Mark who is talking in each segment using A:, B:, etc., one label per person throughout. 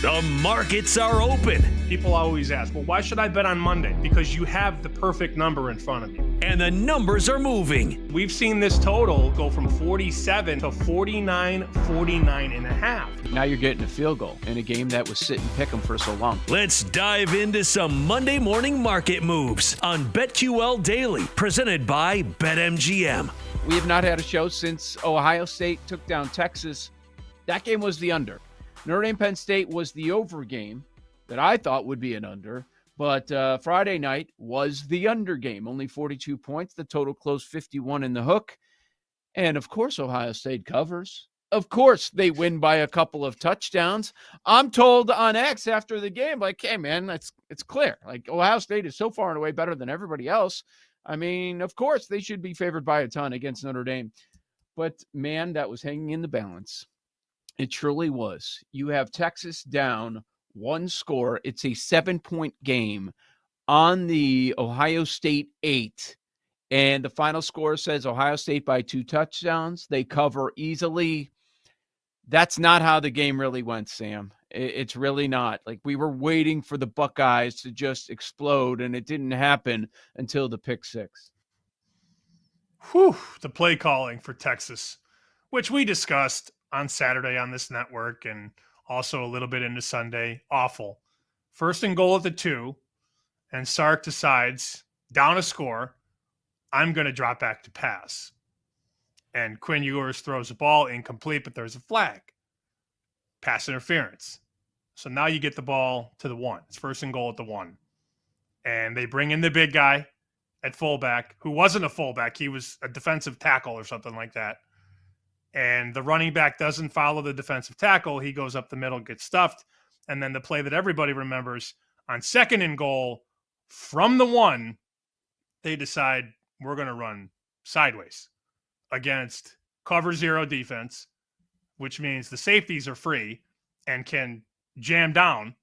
A: The markets are open.
B: People always ask, well, why should I bet on Monday? Because you have the perfect number in front of you.
A: And the numbers are moving.
B: We've seen this total go from 47 to 49, 49 and a half.
C: Now you're getting a field goal in a game that was sit and pick 'em for so long.
A: Let's dive into some Monday morning market moves on BetQL Daily, presented by BetMGM.
C: We have not had a show since Ohio State took down Texas. That game was the under. Notre Dame Penn State was the over game that I thought would be an under, but Friday night was the under game. Only 42 points. The total closed 51 in the hook. And, of course, Ohio State covers. Of course, they win by a couple of touchdowns. I'm told on X after the game, like, hey, man, it's clear. Like, Ohio State is so far and away better than everybody else. I mean, of course, they should be favored by a ton against Notre Dame. But, man, that was hanging in the balance. It truly was. You have Texas down one score. It's a 7-point game on the Ohio State 8. And the final score says Ohio State by 2 touchdowns. They cover easily. That's not how the game really went, Sam. It's really not. Like, we were waiting for the Buckeyes to just explode, and it didn't happen until the pick six.
B: Whew, the play calling for Texas, which we discussed on Saturday on this network and also a little bit into Sunday. Awful. First and goal at the 2, and Sark decides, down a score, I'm going to drop back to pass. And Quinn Ewers throws the ball incomplete, but there's a flag. Pass interference. So now you get the ball to the 1. It's first and goal at the 1. And they bring in the big guy at fullback, who wasn't a fullback. He was a defensive tackle or something like that. And the running back doesn't follow the defensive tackle. He goes up the middle, gets stuffed. And then the play that everybody remembers, on second and goal from the 1, they decide we're going to run sideways against cover 0 defense, which means the safeties are free and can jam down.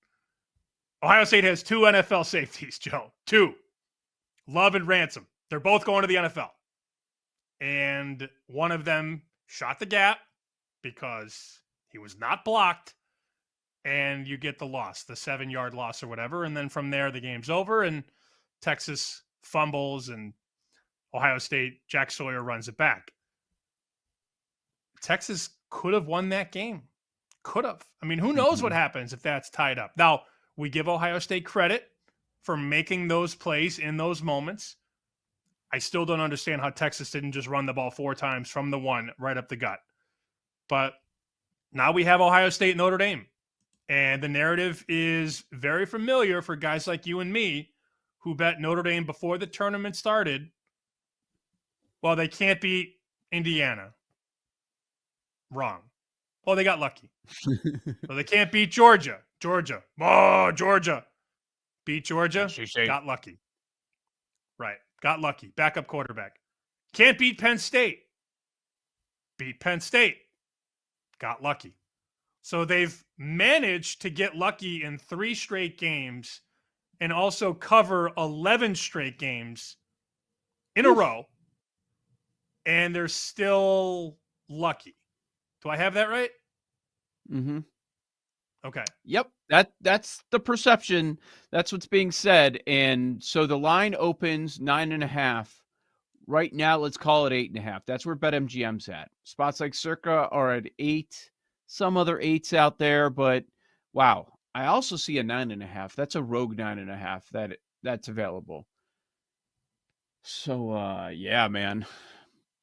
B: Ohio State has 2 NFL safeties, Joe. 2. Love and Ransom. They're both going to the NFL. And one of them shot the gap because he was not blocked, and you get the loss, the 7-yard loss or whatever. And then from there, the game's over, and Texas fumbles, and Ohio State, Jack Sawyer runs it back. Texas could have won that game. Could have. I mean, who knows what happens if that's tied up. Now, we give Ohio State credit for making those plays in those moments. I still don't understand how Texas didn't just run the ball 4 times from the 1 right up the gut. But now we have Ohio State, Notre Dame. And the narrative is very familiar for guys like you and me who bet Notre Dame before the tournament started. Well, they can't beat Indiana. Wrong. Well, they got lucky. So they can't beat Georgia. Georgia. Oh, Georgia. Beat Georgia. Got lucky. Right. Got lucky. Backup quarterback. Can't beat Penn State. Beat Penn State. Got lucky. So they've managed to get lucky in 3 straight games and also cover 11 straight games in a row. And they're still lucky. Do I have that right?
C: Mm-hmm.
B: Okay.
C: Yep. That's the perception. That's what's being said. And so the line opens 9.5. Right now, let's call it 8.5. That's where BetMGM's at. Spots like Circa are at 8. Some other 8s out there, but wow. I also see a 9.5. That's a rogue 9.5 that's available. So yeah, man.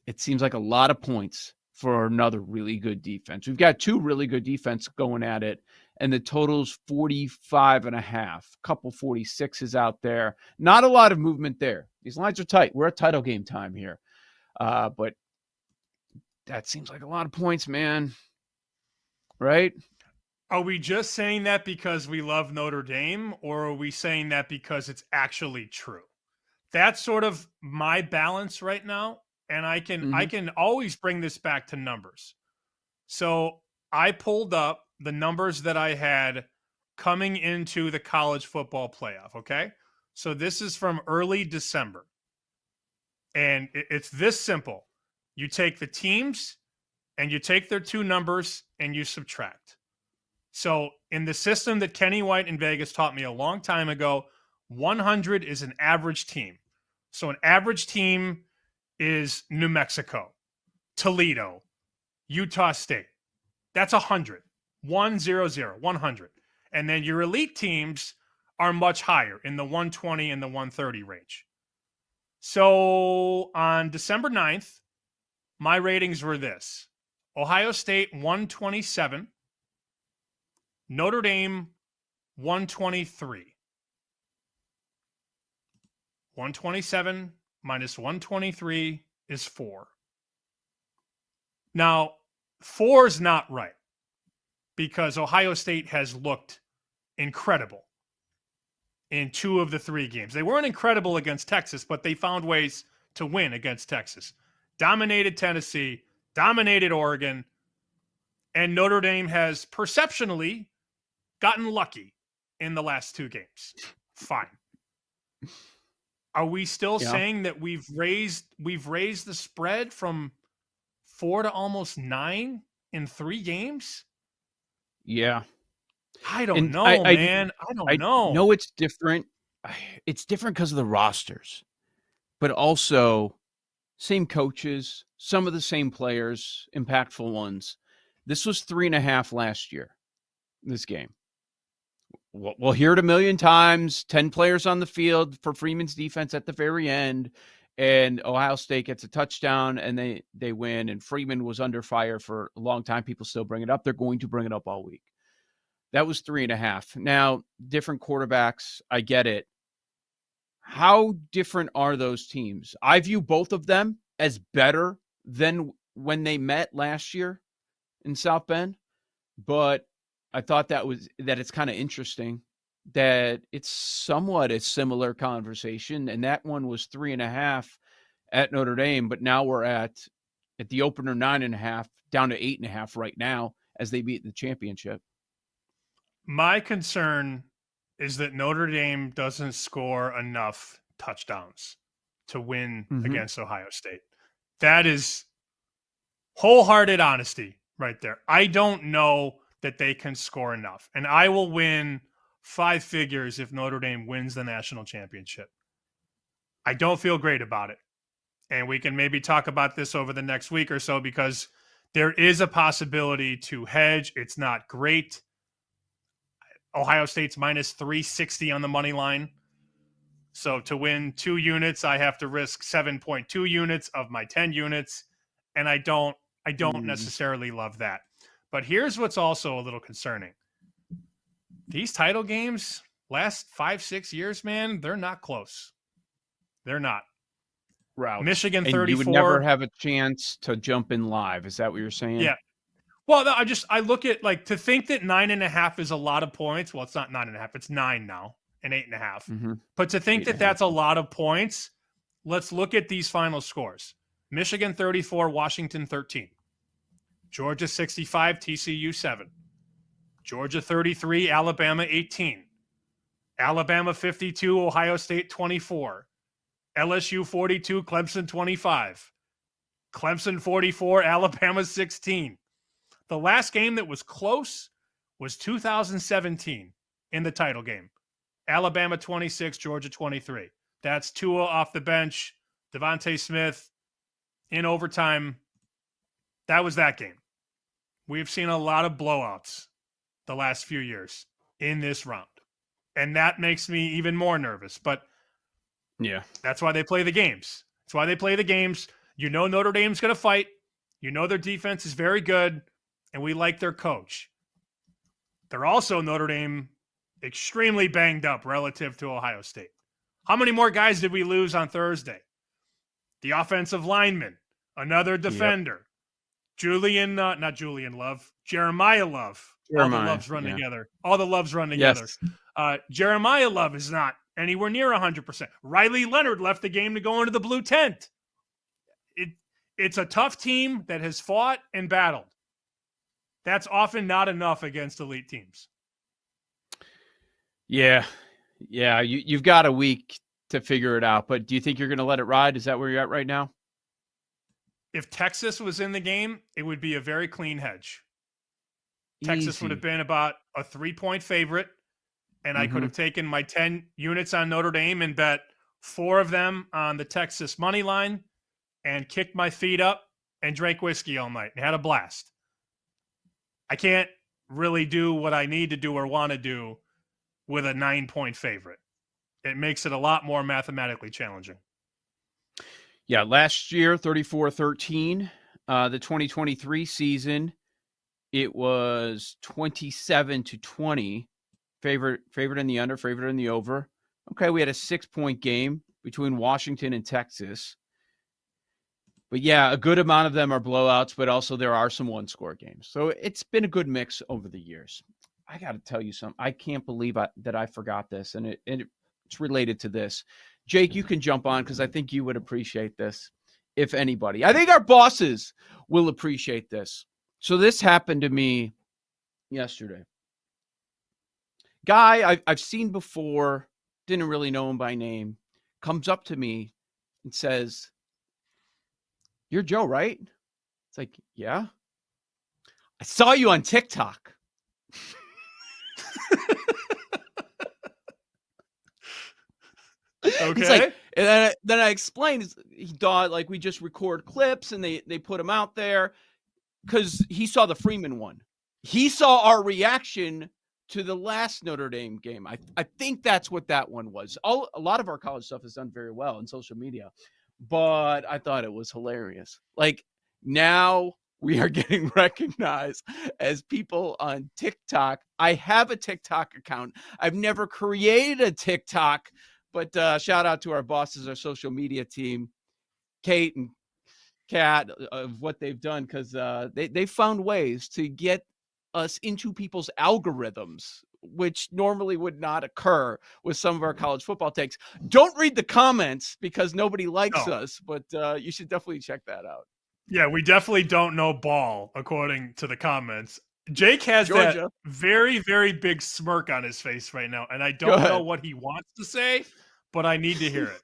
C: It seems like a lot of points for another really good defense. We've got 2 really good defense going at it, and the total's 45.5. A couple 46s out there. Not a lot of movement there. These lines are tight. We're at title game time here. But that seems like a lot of points, man. Right?
B: Are we just saying that because we love Notre Dame, or are we saying that because it's actually true? That's sort of my balance right now. And I can always bring this back to numbers. So I pulled up the numbers that I had coming into the college football playoff, okay? So this is from early December. And it's this simple. You take the teams and you take their 2 numbers and you subtract. So in the system that Kenny White in Vegas taught me a long time ago, 100 is an average team. So an average team is New Mexico, Toledo, Utah State. That's 100. 100, 100. And then your elite teams are much higher in the 120 and the 130 range. So on December 9th, my ratings were this: Ohio State 127, Notre Dame 123. 127 minus 123 is 4. Now, 4 is not right because Ohio State has looked incredible in 2 of the 3 games. They weren't incredible against Texas, but they found ways to win against Texas. Dominated Tennessee, dominated Oregon, and Notre Dame has perceptionally gotten lucky in the last 2 games. Fine. Are we still saying that we've raised the spread from 4 to almost 9 in 3 games?
C: Yeah.
B: I don't know, man. I don't know.
C: No, it's different. It's different because of the rosters, but also same coaches, some of the same players, impactful ones. This was 3.5 last year, this game. We'll hear it a million times. 10 players on the field for Freeman's defense at the very end, and Ohio State gets a touchdown, and they win, and Freeman was under fire for a long time. People still bring it up. They're going to bring it up all week. That was 3.5. Now, different quarterbacks, I get it. How different are those teams? I view both of them as better than when they met last year in South Bend, but I thought that it's kind of interesting that it's somewhat a similar conversation, and that one was 3.5 at Notre Dame, but now we're at the opener 9.5, down to 8.5 right now as they beat the championship.
B: My concern is that Notre Dame doesn't score enough touchdowns to win against Ohio State. That is wholehearted honesty right there. I don't know that they can score enough. And I will win 5 figures if Notre Dame wins the national championship. I don't feel great about it. And we can maybe talk about this over the next week or so because there is a possibility to hedge. It's not great. Ohio State's minus 360 on the money line. So to win 2 units, I have to risk 7.2 units of my 10 units. And I don't necessarily love that. But here's what's also a little concerning. These title games, last 5-6 years, man, they're not close. They're not.
C: Route.
B: Michigan 34.
C: And you would never have a chance to jump in live. Is that what you're saying?
B: Yeah. Well, no, I look at, like, to think that 9.5 is a lot of points. Well, it's not 9.5. It's 9 now and 8.5. But to think that that's a lot of points, let's look at these final scores. Michigan 34, Washington 13. Georgia 65, TCU 7. Georgia 33, Alabama 18. Alabama 52, Ohio State 24. LSU 42, Clemson 25. Clemson 44, Alabama 16. The last game that was close was 2017 in the title game. Alabama 26, Georgia 23. That's Tua off the bench, Devontae Smith in overtime. That was that game. We've seen a lot of blowouts the last few years in this round. And that makes me even more nervous. But
C: yeah,
B: that's why they play the games. That's why they play the games. You know Notre Dame's going to fight. You know their defense is very good. And we like their coach. They're also, Notre Dame, extremely banged up relative to Ohio State. How many more guys did we lose on Thursday? The offensive lineman, another defender, Jeremiah Love. All the loves run together. All the loves run together. Yes. Jeremiah Love is not anywhere near 100%. Riley Leonard left the game to go into the blue tent. It's a tough team that has fought and battled. That's often not enough against elite teams.
C: Yeah. You've got a week to figure it out, but do you think you're going to let it ride? Is that where you're at right now?
B: If Texas was in the game, it would be a very clean hedge. Texas would have been about a 3-point favorite, and I could have taken my 10 units on Notre Dame and bet 4 of them on the Texas money line and kicked my feet up and drank whiskey all night and had a blast. I can't really do what I need to do or want to do with a 9-point favorite. It makes it a lot more mathematically challenging.
C: Yeah, last year, 34-13. The 2023 season, it was 27-20. Favorite in the under, favorite in the over. Okay, we had a 6-point game between Washington and Texas. But yeah, a good amount of them are blowouts, but also there are some one-score games. So it's been a good mix over the years. I got to tell you something. I can't believe that I forgot this, and it's related to this. Jake, you can jump on because I think you would appreciate this, if anybody. I think our bosses will appreciate this. So this happened to me yesterday. Guy I've seen before, didn't really know him by name, comes up to me and says, "You're Joe, right?" It's like, "Yeah. I saw you on TikTok."
B: Okay.
C: He's like, and then I explained, he thought like we just record clips and they put them out there because he saw the Freeman one. He saw our reaction to the last Notre Dame game. I think that's what that one was. A lot of our college stuff is done very well on social media, but I thought it was hilarious. Like, now we are getting recognized as people on TikTok. I have a TikTok account. I've never created a TikTok, but shout out to our bosses, our social media team, Kate and Kat, of what they've done, because they found ways to get us into people's algorithms, which normally would not occur with some of our college football takes. Don't read the comments because nobody likes us, but you should definitely check that out.
B: Yeah, we definitely don't know ball, according to the comments. Jake has Georgia. That very, very big smirk on his face right now, and I don't know what he wants to say, but I need to hear it.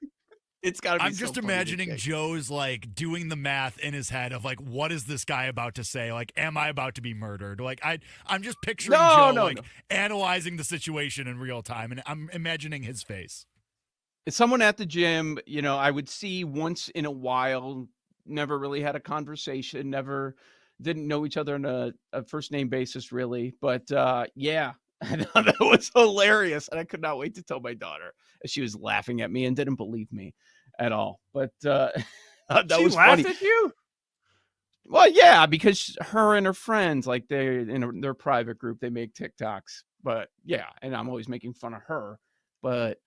D: It's got to be. I'm just imagining Joe's like doing the math in his head of like, what is this guy about to say? Like, am I about to be murdered? Like, I'm just picturing Joe analyzing the situation in real time, and I'm imagining his face.
C: It's someone at the gym, I would see once in a while. Never really had a conversation. Didn't know each other on a first name basis, really. But yeah, I thought that was hilarious, and I could not wait to tell my daughter. She was laughing at me and didn't believe me at all. But that was funny.
B: She laughed at you?
C: Well, yeah, because her and her friends, like they're in their private group, they make TikToks. But yeah, and I'm always making fun of her. But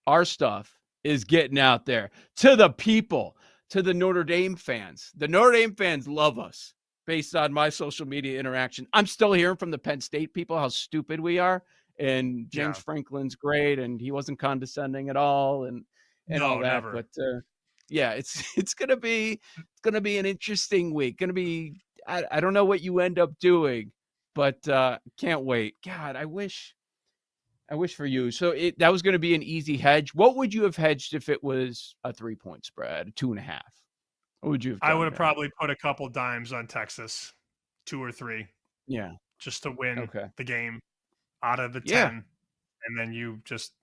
C: our stuff is getting out there to the people. To the Notre Dame fans. The Notre Dame fans love us based on my social media interaction. I'm still hearing from the Penn State people how stupid we are. And James Franklin's great, and he wasn't condescending at all, and all that.
B: Never.
C: But yeah, it's gonna be an interesting week. Gonna be I don't know what you end up doing, but can't wait. God, I wish for you. So that was going to be an easy hedge. What would you have hedged if it was a 3-point spread, 2.5? What would you have done?
B: I would have probably put a couple dimes on Texas, 2 or 3.
C: Yeah.
B: Just to win the game out of the 10. And then you just,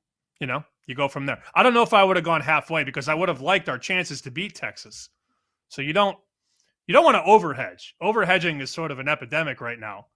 B: you go from there. I don't know if I would have gone halfway because I would have liked our chances to beat Texas. So you don't want to overhedge. Overhedging is sort of an epidemic right now.